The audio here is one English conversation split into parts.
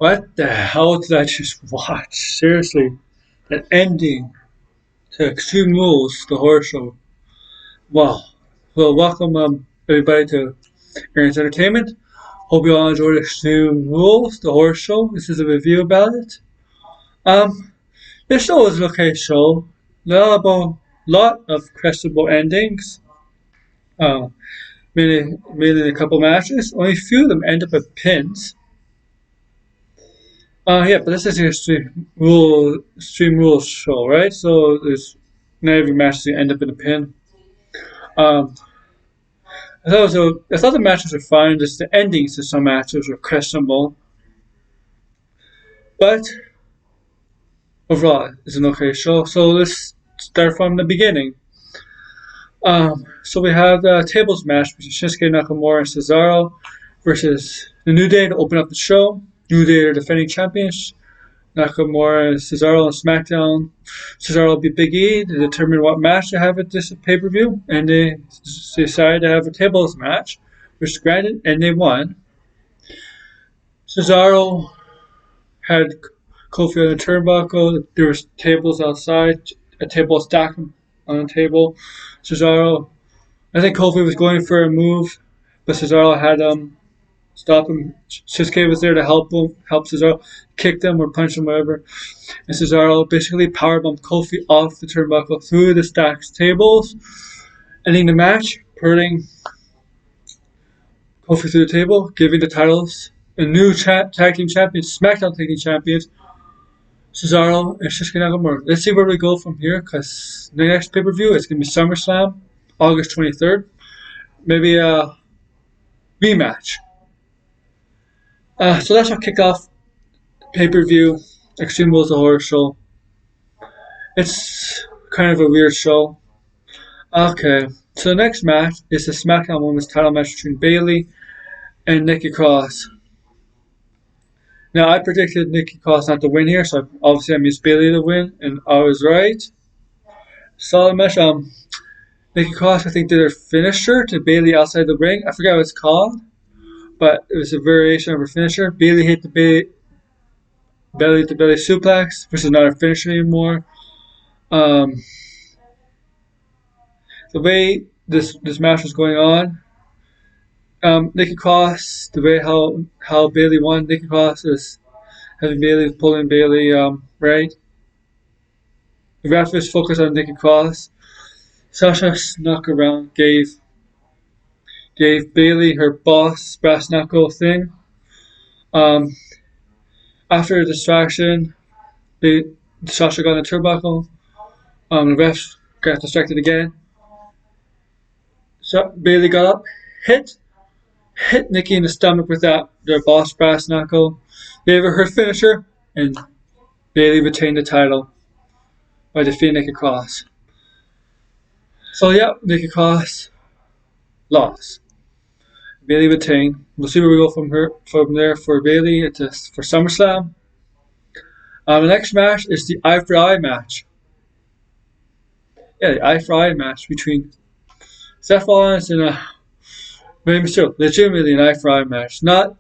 What the hell did I just watch? Seriously, that ending to Extreme Rules, the horror show. Wow. Well, welcome everybody to Aaron's Entertainment. Hope you all enjoyed Extreme Rules, the horror show. This is a review about it. Um, this show is an okay show. Lot of questionable endings. Uh, mainly a couple matches. Only a few of them end up with pins. Yeah, but this is a Extreme Rules show, right? So there's not every match that end up in a pin. Um, I thought the matches were fine. Just the endings to some matches were questionable, but overall, it's an okay show. So let's start from the beginning. So we have the tables match between Shinsuke Nakamura and Cesaro versus the New Day to open up the show. New Day are defending champions. Nakamura and Cesaro on SmackDown. Cesaro will beat Big E to determine what match to have at this pay-per-view, and they decided to have a tables match, which is granted, and they won. Cesaro had Kofi on the turnbuckle. There was tables outside, a table stacked on a table. Cesaro, I think Kofi was going for a move, but Cesaro had stop him. Shinsuke was there to help Cesaro, kick them or punch him, whatever. And Cesaro basically powerbombed Kofi off the turnbuckle through the stacked tables, ending the match, putting Kofi through the table, giving the titles a new tag team champions, SmackDown tag team champions, Cesaro and Shinsuke Nakamura. Let's see where we go from here, because the next pay-per-view is going to be SummerSlam, August 23rd. Maybe a rematch. So that's our kickoff pay-per-view, Extreme Rules, the horror show. It's kind of a weird show. Okay, so the next match is the SmackDown Women's title match between Bayley and Nikki Cross. Now, I predicted Nikki Cross not to win here, so obviously I used Bayley to win, and I was right. Solid match. Nikki Cross, I think, did her finisher to Bayley outside the ring. I forgot what it's called, but it was a variation of her finisher. Bayley hit the belly-to-belly suplex, which is not her finisher anymore. The way this match was going on, Nikki Cross, the way how Bayley won, Nikki Cross is having Bayley pulling Bayley right. The ref was focused on Nikki Cross. Sasha snuck around, gave Bayley her boss brass knuckle thing. After a distraction, Sasha got a turnbuckle. The ref got distracted again. So Bayley got up, hit Nikki in the stomach with their boss brass knuckle. Gave her finisher, and Bayley retained the title by defeating Nikki Cross. So yeah, Nikki Cross lost. Bayley retained. We'll see where we go from there for Bayley for SummerSlam. The next match is the Eye for Eye match. Yeah, the Eye for Eye match between Seth Rollins and Rey Mysterio. Legitimately an Eye for Eye match, not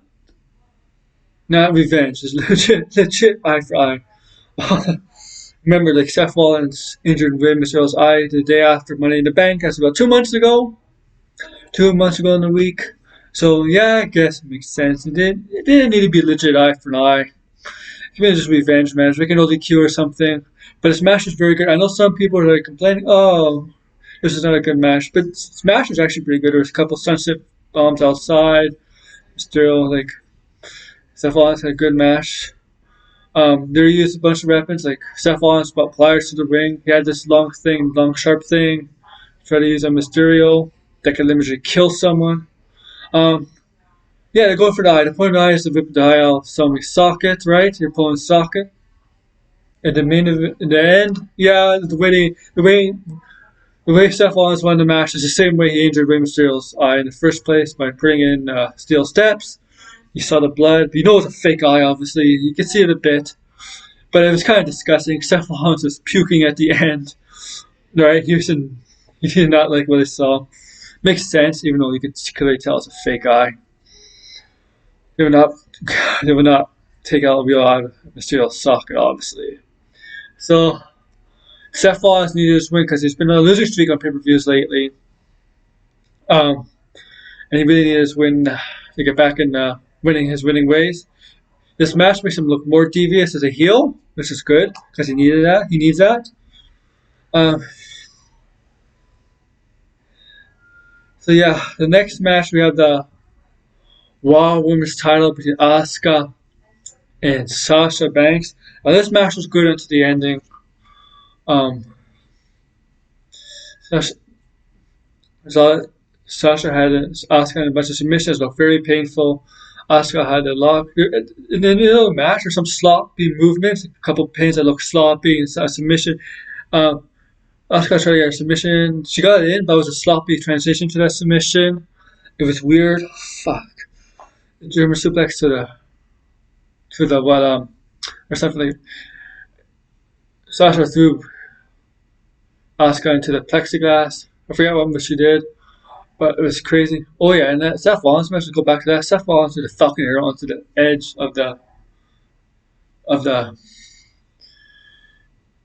revenge. It's legit Eye for Eye. Remember, like, Seth Rollins injured Rey Mysterio's eye the day after Money in the Bank. That's about 2 months ago. 2 months ago in the week. So yeah, I guess it makes sense. It didn't need to be a legit eye for an eye. It can be just revenge match, like an ODQ or something. But this match is very good. I know some people are like complaining, oh, this is not a good match. But this match is actually pretty good. There's a couple sunset bombs outside. Still, like, Seth Rollins had a good match. They used a bunch of weapons, like Seth Rollins brought pliers to the ring. He had this long sharp thing. Tried to use a Mysterio that could literally kill someone. Yeah, they're going for the eye. The point of the eye is to rip the eye out of somebody's socket, right? You're pulling socket. At the end, yeah, the way Seth Rollins won the match is the same way he injured Rey Mysterio's eye in the first place, by putting in steel steps. You saw the blood. You know it's a fake eye, obviously. You can see it a bit. But it was kind of disgusting. Seth Rollins was puking at the end. Right? He did not like what he saw. Makes sense, even though you could clearly tell it's a fake eye. They were not take out Real out of Mysterio's socket, obviously. So Seth Rollins needed this win because he's been on a losing streak on pay-per-views lately. And he really needed this win to get back in winning ways. This match makes him look more devious as a heel, which is good because he needed that. He needs that. So yeah, the next match we have the Raw Women's title between Asuka and Sasha Banks. Now this match was good until the ending. Sasha had Asuka had a bunch of submissions, looked very painful. Asuka had a lot in the middle of the match or some sloppy movements, a couple of pins that looked sloppy and a submission. Asuka tried to get a submission. She got it in, but it was a sloppy transition to that submission. It was weird. Fuck. German suplex to the or something like Sasha threw Asuka into the plexiglass. I forget what she did, but it was crazy. Oh yeah, and that Seth Rollins match, to go back to that, Seth Rollins did a Falcon Arrow onto the edge of the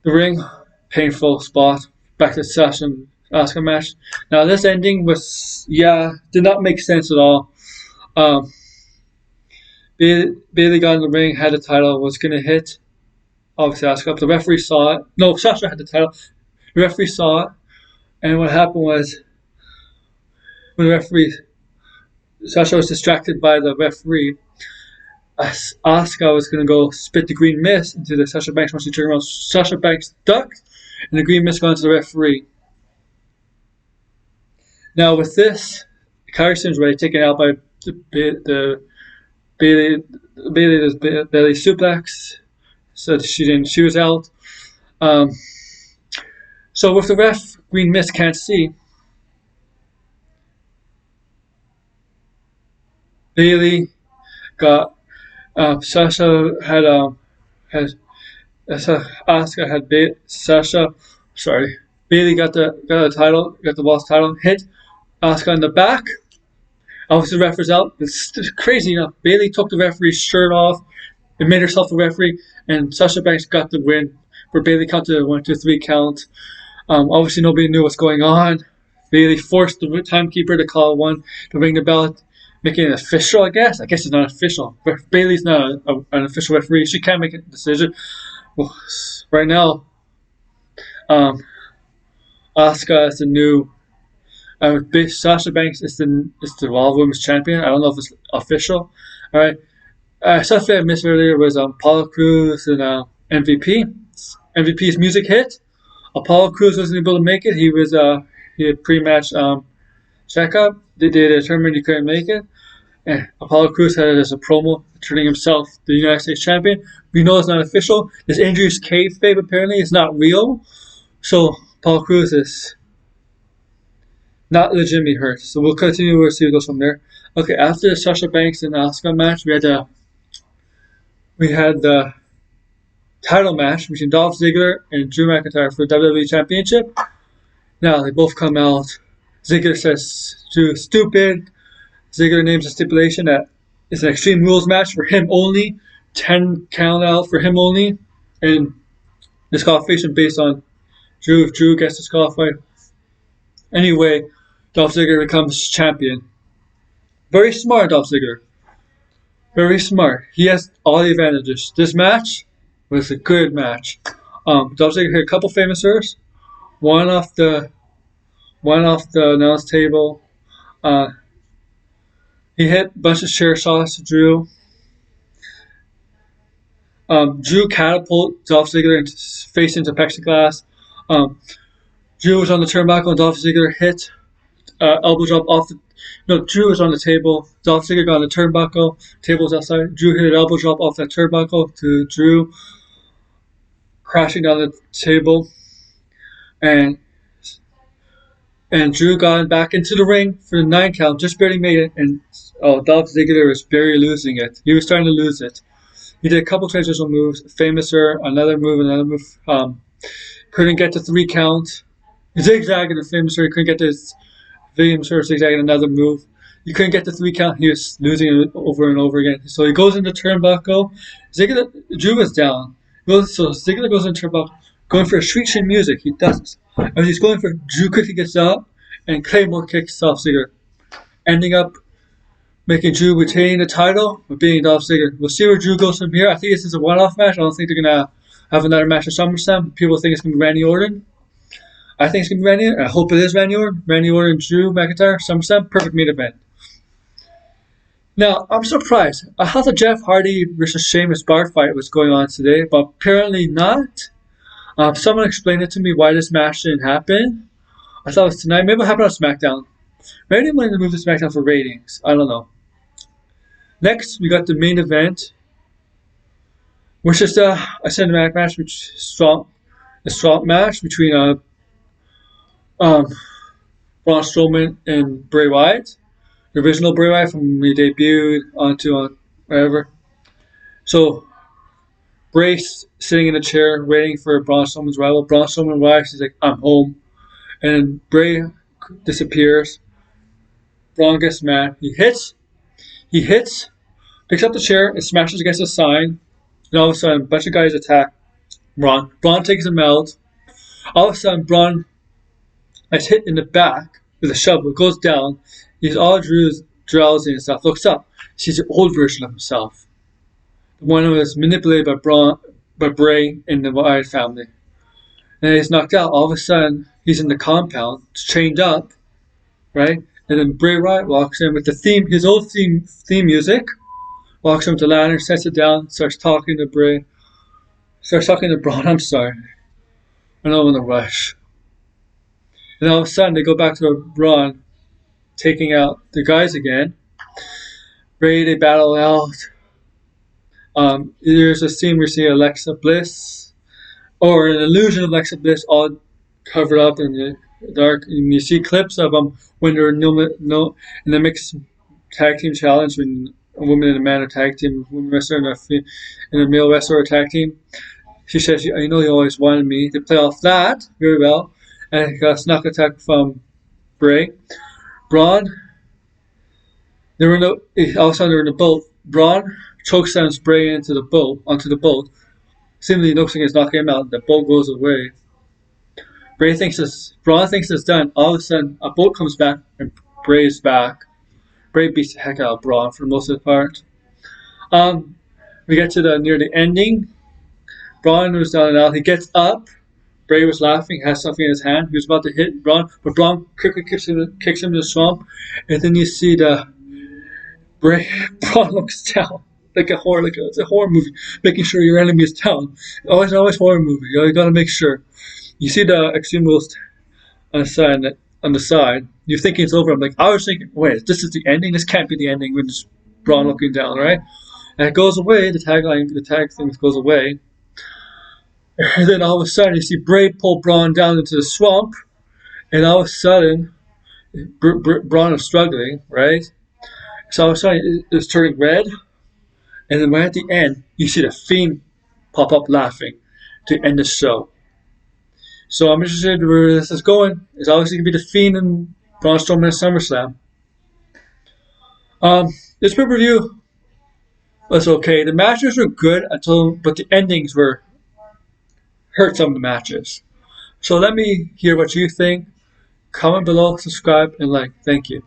ring. Painful spot. Back to Sasha and Asuka match. Now this ending did not make sense at all. Bayley got in the ring, had the title, was gonna hit obviously Asuka up. The referee saw it. No, Sasha had the title. The referee saw it, and what happened was when the referee Sasha was distracted by the referee. Asuka was gonna go spit the green mist into the Sasha Banks. Once she turned around, Sasha Banks ducked, and the green mist got into the referee. Now with this, Carrison's ready, taken out by the Bayley suplex. So she was out. So with the ref, green mist can't see. Bayley got Sasha had Asuka had Sasha. Sorry, Bayley got the title, got the boss title. Hit Asuka in the back. Obviously, the ref was out. It's crazy enough. Bayley took the referee's shirt off and made herself the referee, and Sasha Banks got the win. Where Bayley counted a 1, 2, 3 count. Obviously, nobody knew what's going on. Bayley forced the timekeeper to call one to ring the bell, making it official. I guess it's not official. Bayley's not an official referee. She can't make a decision. Well, right now, Asuka is the new. Sasha Banks is the Raw Women's Champion. I don't know if it's official. All right. Something I missed earlier was Apollo Crews and MVP. MVP's music hit. Apollo Crews wasn't able to make it. He had pre-match checkup. They determined he couldn't make it. And Apollo Crews had it as a promo, turning himself the United States Champion. We know it's not official. This injury is kayfabe, apparently. It's not real. So Apollo Crews is not legitimately hurt. So we'll continue. We'll see what goes from there. Okay, after the Sasha Banks and Asuka match, we had the title match between Dolph Ziggler and Drew McIntyre for the WWE Championship. Now they both come out. Ziggler says Drew stupid. Ziggler names a stipulation that it's an Extreme Rules match for him only. 10 count out for him only. And disqualification based on Drew. If Drew gets disqualified. Anyway, Dolph Ziggler becomes champion. Very smart, Dolph Ziggler. Very smart. He has all the advantages. This match was a good match. Dolph Ziggler hit a couple famous serves. One off the announce table. He hit a bunch of chair shots to Drew. Drew catapulted Dolph Ziggler face into plexiglass. Drew was on the turnbuckle and Dolph Ziggler hit elbow drop off the. No, Drew was on the table. Dolph Ziggler got on the turnbuckle. Table was outside. Drew hit an elbow drop off that turnbuckle to Drew, crashing down the table, and Drew got back into the ring for the 9 count. Just barely made it, and Dolph Ziggler was barely losing it. He was starting to lose it. He did a couple transitional moves, famouser, another move. Couldn't get to 3 count. Zigzag in the famouser. He couldn't get to famouser, zigzag in another move. he couldn't get the 3 count. He was losing it over and over again. So he goes into turnbuckle. Drew was down. So Ziggler goes into turnbuckle, going for a sweet chin music. He does. As he's going for it, Drew quickly gets up, and Claymore kicks Dolph Ziggler, ending up making Drew retain the title, but being Dolph Ziggler. We'll see where Drew goes from here. I think this is a one-off match. I don't think they're going to have another match at SummerSlam. People think it's going to be Randy Orton. I think it's going to be Randy Orton. I hope it is Randy Orton. Randy Orton, Drew McIntyre, SummerSlam, perfect main event. Now, I'm surprised. I thought the Jeff Hardy versus Sheamus bar fight was going on today, but apparently not. Someone explained it to me why this match didn't happen. I thought it was tonight. Maybe it happened on SmackDown. Maybe they wanted to move to SmackDown for ratings. I don't know. Next, we got the main event, which is a cinematic match, which is a strong match between Braun Strowman and Braywyatt. The original Braywyatt from the debuted onto whatever. So Bray's sitting in a chair waiting for Braun Strowman's rival. Braun Strowman arrives. He's like, "I'm home," and Bray disappears. Braun gets mad. He hits, picks up the chair and smashes against a sign. And all of a sudden, a bunch of guys attack Braun. Braun takes him out. All of a sudden, Braun is hit in the back with a shovel. Goes down. He's all drowsy and stuff. Looks up. Sees the old version of himself. The one who was manipulated by Bray and the Wyatt family. And he's knocked out. All of a sudden, he's in the compound, chained up, right? And then Bray Wyatt walks in with his old theme music. Walks him to the ladder, sets it down, starts talking to Braun. I'm sorry. I know I'm in a rush. And all of a sudden, they go back to Braun, taking out the guys again. Bray, they battle out. There's a scene where you see Alexa Bliss, or an illusion of Alexa Bliss, all covered up in the dark. And you see clips of them when they're in the mixed tag team challenge, when a woman and a man are tag team, a woman wrestler and a male wrestler are tag team. She says, "I know you always wanted me." They play off that very well, and got a snuck attack from Bray. Braun, all of a sudden they're in the boat. Braun chokeslams Bray onto the boat. Seemingly looks like he's knocking him out. The boat goes away. Braun thinks it's done. All of a sudden, a boat comes back and Bray's back. Bray beats the heck out of Braun for most of the part. We get to near the ending. Braun was down and out. He gets up. Bray was laughing, has something in his hand. He was about to hit Braun, but Braun quickly kicks him in the swamp. And then you see Braun looks down like it's a horror movie, making sure your enemy is down. Always horror movie. You gotta make sure. You see the Extreme Rules on the side. You're thinking it's over. I was thinking, wait, this is the ending? This can't be the ending with Braun looking down, right? And it goes away. The tag thing goes away. And then all of a sudden, you see Bray pull Braun down into the swamp. And all of a sudden, Braun is struggling, right? So all of a sudden, it's turning red. And then right at the end, you see the Fiend pop up laughing to end the show. So I'm interested where this is going. It's obviously going to be the Fiend and Braun Strowman at SummerSlam. This pay-per-view was okay. The matches were good but the endings hurt some of the matches. So let me hear what you think. Comment below, subscribe, and like. Thank you.